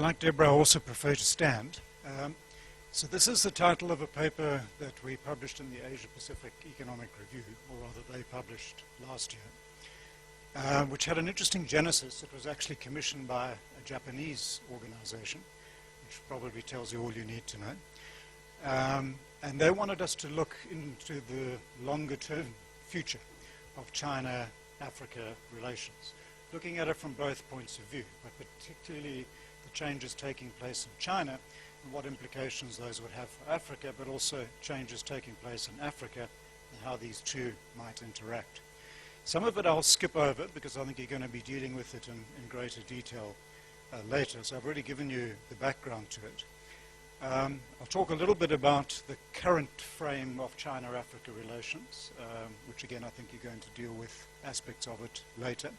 Like Deborah, I also prefer to stand. So this is the title of a paper that we published in the Asia-Pacific Economic Review, or rather they published last year, which had an interesting genesis. It was actually commissioned by a Japanese organization, which probably tells you all you need to know. And they wanted us to look into the longer-term future of China-Africa relations, looking at it from both points of view, but particularly the changes taking place in China and what implications those would have for Africa, but also changes taking place in Africa and how these two might interact. Some of it I'll skip over because I think you're going to be dealing with it in greater detail later, so I've already given you the background to it. I'll talk a little bit about the current frame of China-Africa relations, which again I think you're going to deal with aspects of it later,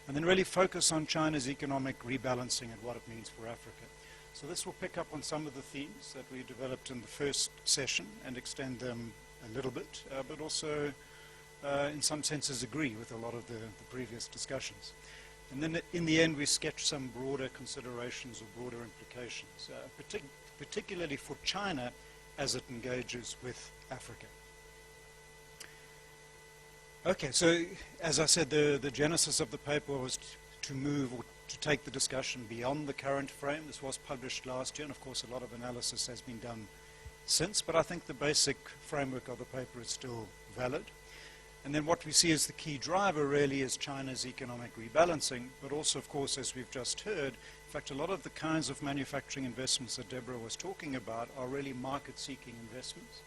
and then really focus on China's economic rebalancing and what it means for Africa. So this will pick up on some of the themes that we developed in the first session and extend them a little bit, but also in some senses agree with a lot of the previous discussions. And then in the end we sketch some broader considerations or broader implications, particularly for China as it engages with Africa. Okay, so as I said, the genesis of the paper was to move or to take the discussion beyond the current frame. This was published last year, and of course a lot of analysis has been done since, but I think the basic framework of the paper is still valid. And then what we see as the key driver really is China's economic rebalancing, but also, of course, as we've just heard, in fact, a lot of the kinds of manufacturing investments that Deborah was talking about are really market-seeking investments,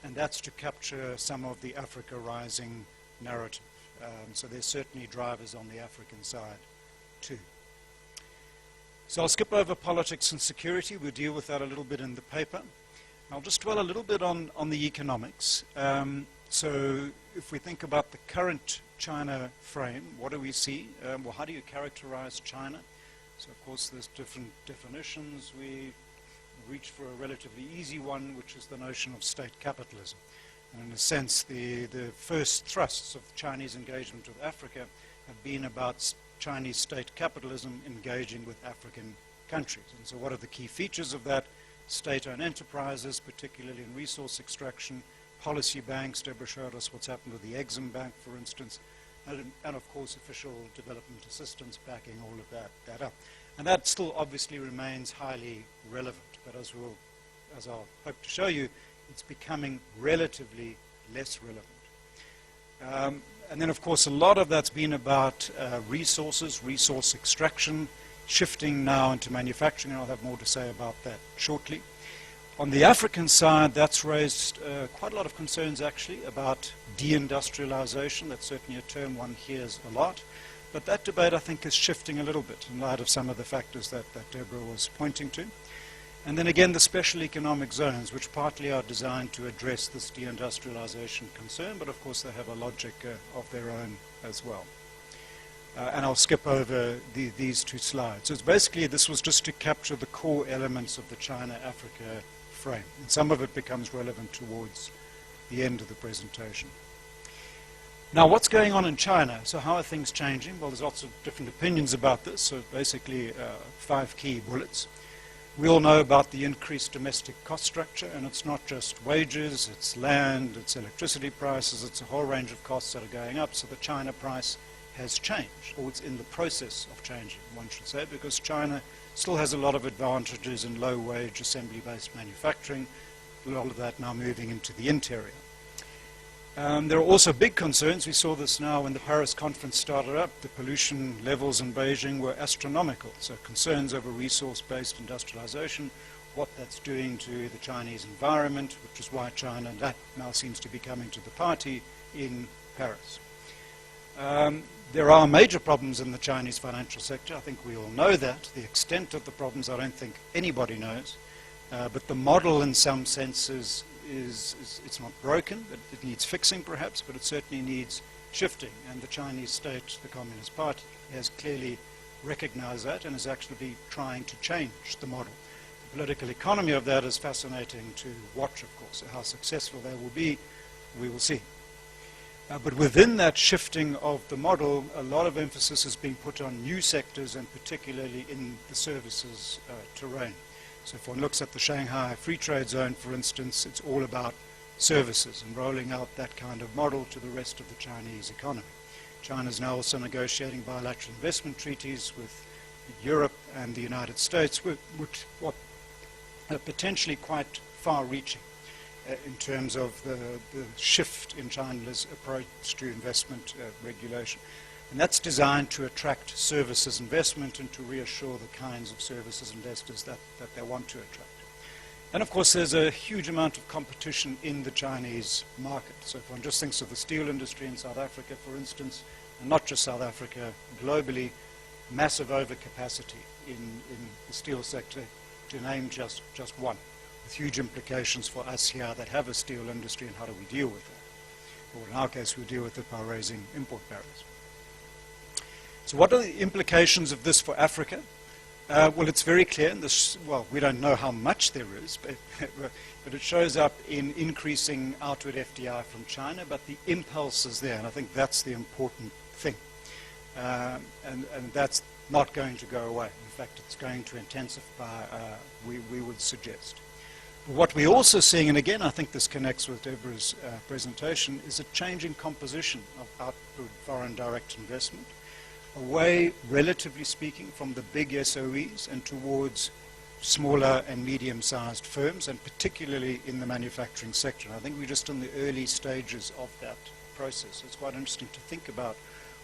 and that's to capture some of the Africa rising narrative. So there's certainly drivers on the African side too. So I'll skip over politics and security. We'll deal with that a little bit in the paper. I'll just dwell a little bit on the economics. So if we think about the current China frame, what do we see? Well, how do you characterize China? So of course there's different definitions. We reach for a relatively easy one, which is the notion of state capitalism. And in a sense, the first thrusts of Chinese engagement with Africa have been about Chinese state capitalism engaging with African countries. And so what are the key features of that? State-owned enterprises, particularly in resource extraction, policy banks. Deborah showed us what's happened with the Exim Bank, for instance, and of course official development assistance backing all of that up. And that still obviously remains highly relevant, but as I'll hope to show you, it's becoming relatively less relevant. And then, of course, a lot of that's been about resources, resource extraction, shifting now into manufacturing, and I'll have more to say about that shortly. On the African side, that's raised quite a lot of concerns, actually, about deindustrialization. That's certainly a term one hears a lot. But that debate, I think, is shifting a little bit in light of some of the factors that Deborah was pointing to. And then again, the special economic zones, which partly are designed to address this deindustrialization concern, but of course they have a logic of their own as well. And I'll skip over these two slides. So it's basically, this was just to capture the core elements of the China-Africa frame. And some of it becomes relevant towards the end of the presentation. Now, what's going on in China? So how are things changing? Well, there's lots of different opinions about this. So basically, 5 key bullets. We all know about the increased domestic cost structure, and it's not just wages, it's land, it's electricity prices, it's a whole range of costs that are going up. So the China price has changed, or it's in the process of changing, one should say, because China still has a lot of advantages in low-wage, assembly-based manufacturing, a lot of that now moving into the interior. There are also big concerns. We saw this now when the Paris conference started up. The pollution levels in Beijing were astronomical. So concerns over resource-based industrialization, what that's doing to the Chinese environment, which is why China now seems to be coming to the party in Paris. There are major problems in the Chinese financial sector. I think we all know that. The extent of the problems, I don't think anybody knows. But the model, in some senses, it's not broken, but it needs fixing perhaps, but it certainly needs shifting. And the Chinese state, the Communist Party, has clearly recognized that and is actually trying to change the model. The political economy of that is fascinating to watch, of course. So how successful they will be, we will see. But within that shifting of the model, a lot of emphasis is being put on new sectors, and particularly in the services terrain. So if one looks at the Shanghai Free Trade Zone, for instance, it's all about services and rolling out that kind of model to the rest of the Chinese economy. China is now also negotiating bilateral investment treaties with Europe and the United States, which are potentially quite far-reaching in terms of the shift in China's approach to investment regulation. And that's designed to attract services investment and to reassure the kinds of services investors that they want to attract. And of course, there's a huge amount of competition in the Chinese market. So if one just thinks of the steel industry in South Africa, for instance, and not just South Africa, globally, massive overcapacity in the steel sector, to name just one, with huge implications for us here that have a steel industry, and how do we deal with that? Well, in our case, we deal with it by raising import barriers. So what are the implications of this for Africa? Well, it's very clear. In this, well, we don't know how much there is, but it shows up in increasing outward FDI from China, but the impulse is there, and I think that's the important thing. And that's not going to go away. In fact, it's going to intensify, we would suggest. But what we're also seeing, and again, I think this connects with Deborah's presentation, is a changing composition of outward foreign direct investment, away, relatively speaking, from the big SOEs and towards smaller and medium-sized firms, and particularly in the manufacturing sector. And I think we're just in the early stages of that process. It's quite interesting to think about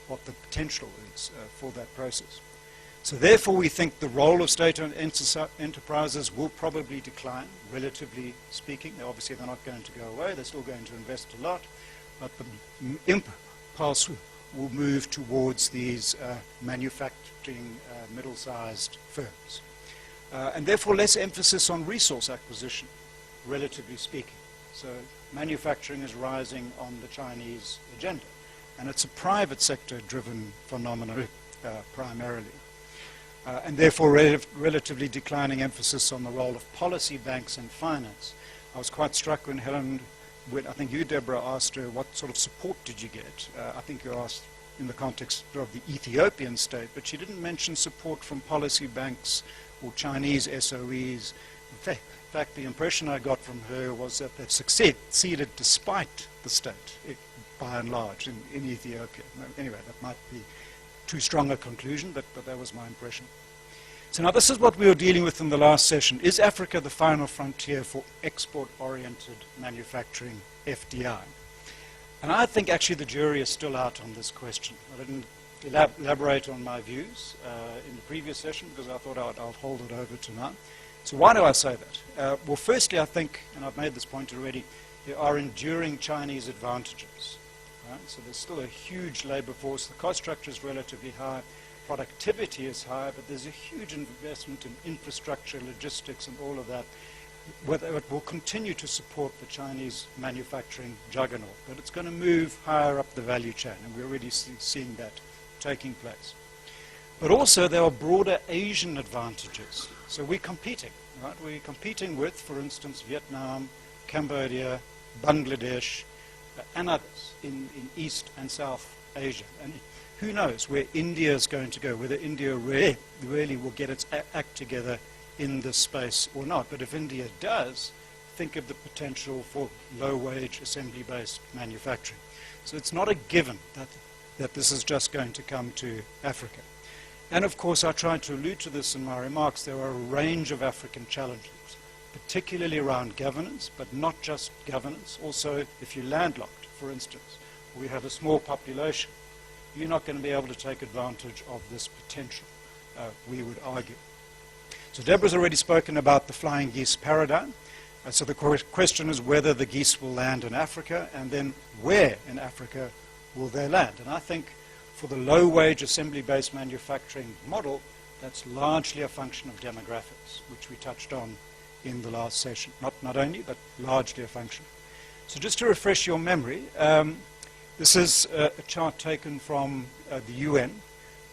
what the potential is for that process. So therefore, we think the role of state-owned enterprises will probably decline, relatively speaking. Obviously, they're not going to go away. They're still going to invest a lot. But the impulse will move towards these manufacturing middle-sized firms. And therefore, less emphasis on resource acquisition, relatively speaking. So manufacturing is rising on the Chinese agenda. And it's a private sector-driven phenomenon primarily. And therefore, relatively declining emphasis on the role of policy banks and finance. I was quite struck when Helen, I think you, Deborah, asked her, what sort of support did you get? I think you asked in the context of the Ethiopian state, but she didn't mention support from policy banks or Chinese SOEs. In fact, the impression I got from her was that they've succeeded despite the state, by and large, in Ethiopia. Anyway, that might be too strong a conclusion, but that was my impression. So now this is what we were dealing with in the last session. Is Africa the final frontier for export-oriented manufacturing FDI? And I think actually the jury is still out on this question. I didn't elaborate on my views in the previous session because I thought I'd hold it over to now. So why do I say that? Well, firstly, I think, and I've made this point already, there are enduring Chinese advantages. Right? So there's still a huge labor force. The cost structure is relatively high. Productivity is high, but there's a huge investment in infrastructure, logistics, and all of that. Whether it will continue to support the Chinese manufacturing juggernaut, but it's going to move higher up the value chain, and we're already seeing that taking place. But also there are broader Asian advantages. So we're competing, right? We're competing with, for instance, Vietnam, Cambodia, Bangladesh, and others in East and South Asia. And who knows where India is going to go, whether India really will get its act together in this space or not. But if India does, think of the potential for low-wage, assembly-based manufacturing. So it's not a given that this is just going to come to Africa. And of course, I tried to allude to this in my remarks. There are a range of African challenges, particularly around governance, but not just governance. Also, if you're landlocked, for instance, we have a small population, you're not going to be able to take advantage of this potential, we would argue. So Deborah's already spoken about the flying geese paradigm. So the question is whether the geese will land in Africa, and then where in Africa will they land? And I think for the low-wage assembly-based manufacturing model, that's largely a function of demographics, which we touched on in the last session. Not only, but largely a function. So just to refresh your memory, this is a chart taken from the UN,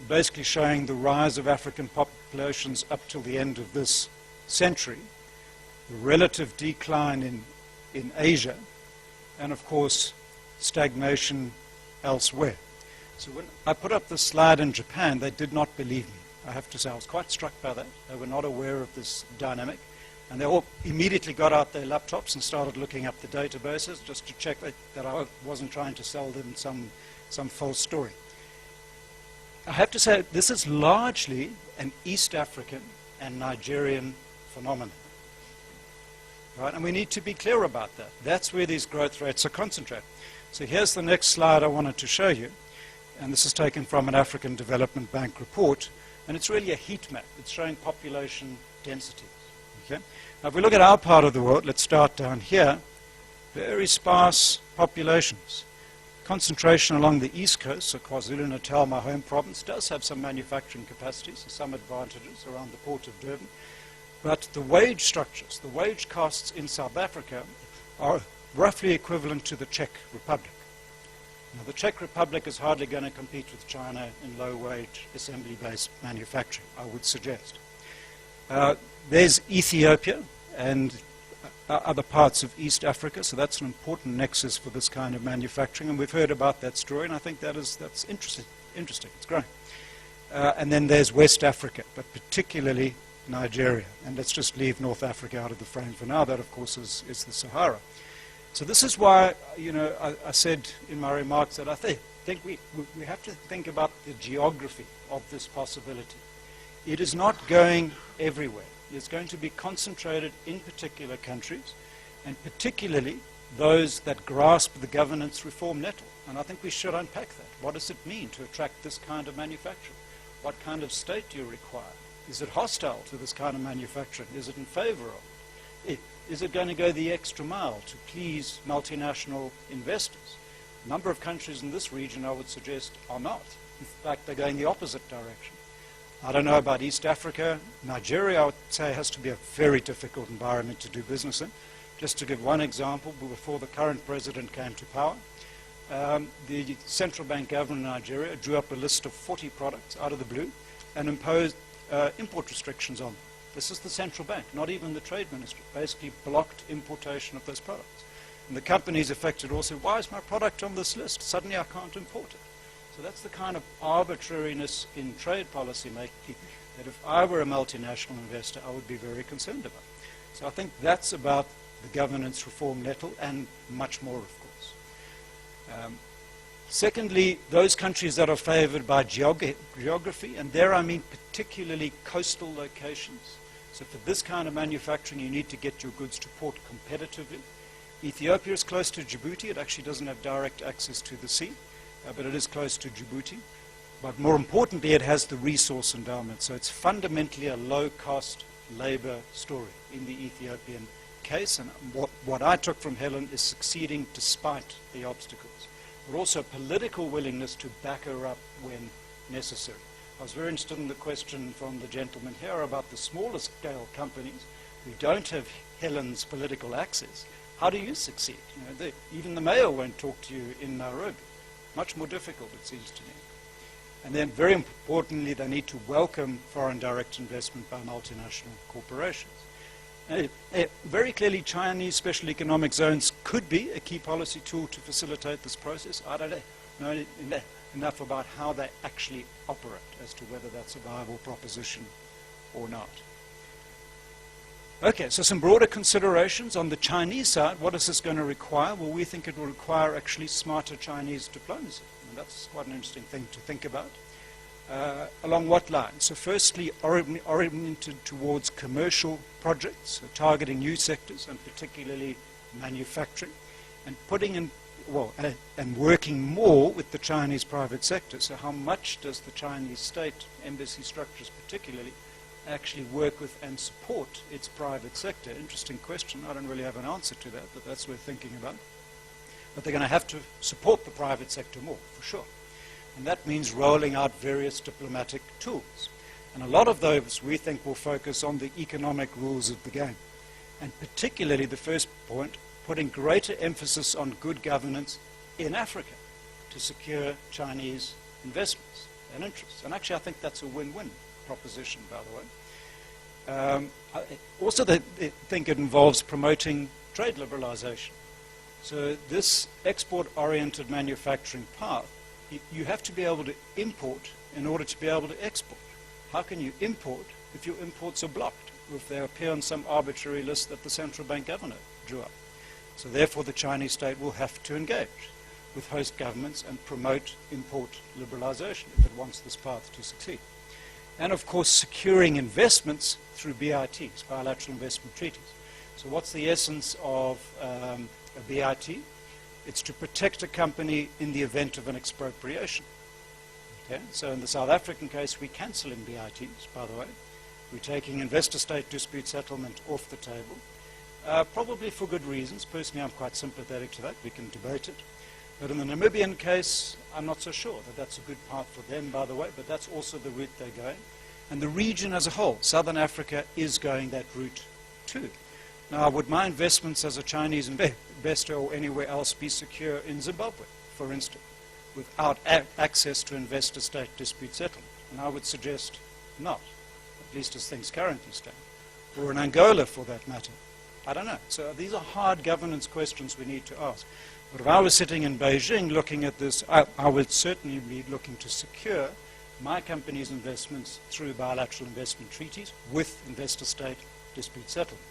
basically showing the rise of African populations up till the end of this century, the relative decline in Asia, and of course stagnation elsewhere. So when I put up this slide in Japan, they did not believe me. I have to say, I was quite struck by that. They were not aware of this dynamic. And they all immediately got out their laptops and started looking up the databases just to check that I wasn't trying to sell them some false story. I have to say, this is largely an East African and Nigerian phenomenon. Right? And we need to be clear about that. That's where these growth rates are concentrated. So here's the next slide I wanted to show you. And this is taken from an African Development Bank report. And it's really a heat map. It's showing population densities. Okay? Now, if we look at our part of the world, let's start down here. Very sparse populations. Concentration along the east coast, so KwaZulu-Natal, my home province, does have some manufacturing capacities and some advantages around the port of Durban. But the wage structures, the wage costs in South Africa are roughly equivalent to the Czech Republic. Now, the Czech Republic is hardly going to compete with China in low-wage, assembly-based manufacturing, I would suggest. There's Ethiopia and other parts of East Africa, so that's an important nexus for this kind of manufacturing, and we've heard about that story, and I think that's interesting. It's growing. And then there's West Africa, but particularly Nigeria. And let's just leave North Africa out of the frame for now. That, of course, is the Sahara. So this is why, I said in my remarks that I think we have to think about the geography of this possibility. It is not going everywhere. It's going to be concentrated in particular countries, and particularly those that grasp the governance reform nettle. And I think we should unpack that. What does it mean to attract this kind of manufacturing? What kind of state do you require? Is it hostile to this kind of manufacturing? Is it in favor of it? Is it going to go the extra mile to please multinational investors? A number of countries in this region, I would suggest, are not. In fact, they're going the opposite direction. I don't know about East Africa. Nigeria, I would say, has to be a very difficult environment to do business in. Just to give one example, before the current president came to power, the central bank governor in Nigeria drew up a list of 40 products out of the blue and imposed import restrictions on them. This is the central bank, not even the trade ministry, basically blocked importation of those products. And the companies affected all said, why is my product on this list? Suddenly I can't import it. So that's the kind of arbitrariness in trade policy making that if I were a multinational investor, I would be very concerned about. So I think that's about the governance reform nettle and much more, of course. Secondly, those countries that are favored by geography, and there I mean particularly coastal locations. So for this kind of manufacturing, you need to get your goods to port competitively. Ethiopia is close to Djibouti. It actually doesn't have direct access to the sea, but it is close to Djibouti. But more importantly, it has the resource endowment. So it's fundamentally a low-cost labor story in the Ethiopian case. And what I took from Helen is succeeding despite the obstacles, but also political willingness to back her up when necessary. I was very interested in the question from the gentleman here about the smaller scale companies who don't have Helen's political access. How do you succeed? Even the mayor won't talk to you in Nairobi. Much more difficult, it seems to me. And then, very importantly, they need to welcome foreign direct investment by multinational corporations. Very clearly, Chinese special economic zones could be a key policy tool to facilitate this process. I don't know enough about how they actually operate as to whether that's a viable proposition or not. Okay, so some broader considerations on the Chinese side. What is this going to require? Well, we think it will require actually smarter Chinese diplomacy. And that's quite an interesting thing to think about. Along what lines? So firstly, oriented towards commercial projects, so targeting new sectors, and particularly manufacturing, and putting in, and working more with the Chinese private sector. So how much does the Chinese state, embassy structures particularly, actually work with and support its private sector? Interesting question. I don't really have an answer to that, but that's worth thinking about. But they're going to have to support the private sector more, for sure. And that means rolling out various diplomatic tools. And a lot of those, we think, will focus on the economic rules of the game. And particularly, the first point, putting greater emphasis on good governance in Africa to secure Chinese investments and interests. And actually, I think that's a win-win proposition, by the way. Also, they think it involves promoting trade liberalization. So this export-oriented manufacturing path you have to be able to import in order to be able to export. How can you import if your imports are blocked, if they appear on some arbitrary list that the central bank governor drew up? So therefore the Chinese state will have to engage with host governments and promote import liberalization if it wants this path to succeed. And of course securing investments through BITs, bilateral investment treaties. So what's the essence of a BIT? It's to protect a company in the event of an expropriation. Okay? So in the South African case, we're cancelling BITs, by the way. We're taking investor-state dispute settlement off the table, probably for good reasons. Personally, I'm quite sympathetic to that. We can debate it. But in the Namibian case, I'm not so sure that that's a good path for them, by the way, but that's also the route they're going. And the region as a whole, Southern Africa, is going that route too. Now, would my investments as a Chinese investor or anywhere else be secure in Zimbabwe, for instance, without access to investor-state dispute settlement? And I would suggest not, at least as things currently stand. Or in Angola, for that matter. I don't know. So these are hard governance questions we need to ask. But if I was sitting in Beijing looking at this, I would certainly be looking to secure my company's investments through bilateral investment treaties with investor-state dispute settlement,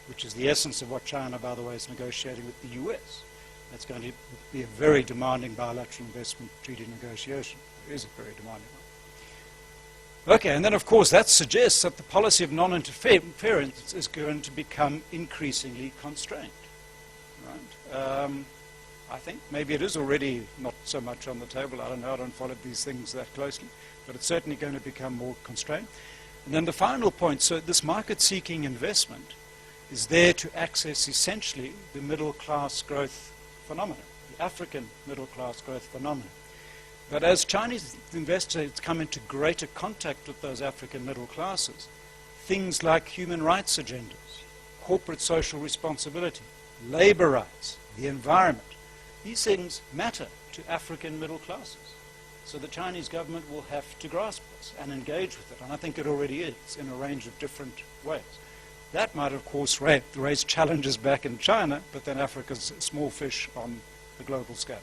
which is the essence of what China, by the way, is negotiating with the US. That's going to be a very demanding bilateral investment treaty negotiation. It is a very demanding one. Okay, and then of course that suggests that the policy of non-interference is going to become increasingly constrained. Right? I think maybe it is already not so much on the table. I don't know, I don't follow these things that closely, but it's certainly going to become more constrained. And then the final point, so this market-seeking investment is there to access essentially the middle-class growth phenomenon, the African middle-class growth phenomenon. But as Chinese investors come into greater contact with those African middle classes, things like human rights agendas, corporate social responsibility, labor rights, the environment, these things matter to African middle classes. So the Chinese government will have to grasp this and engage with it, and I think it already is in a range of different ways. That might, of course, raise challenges back in China, but then Africa's a small fish on the global scale.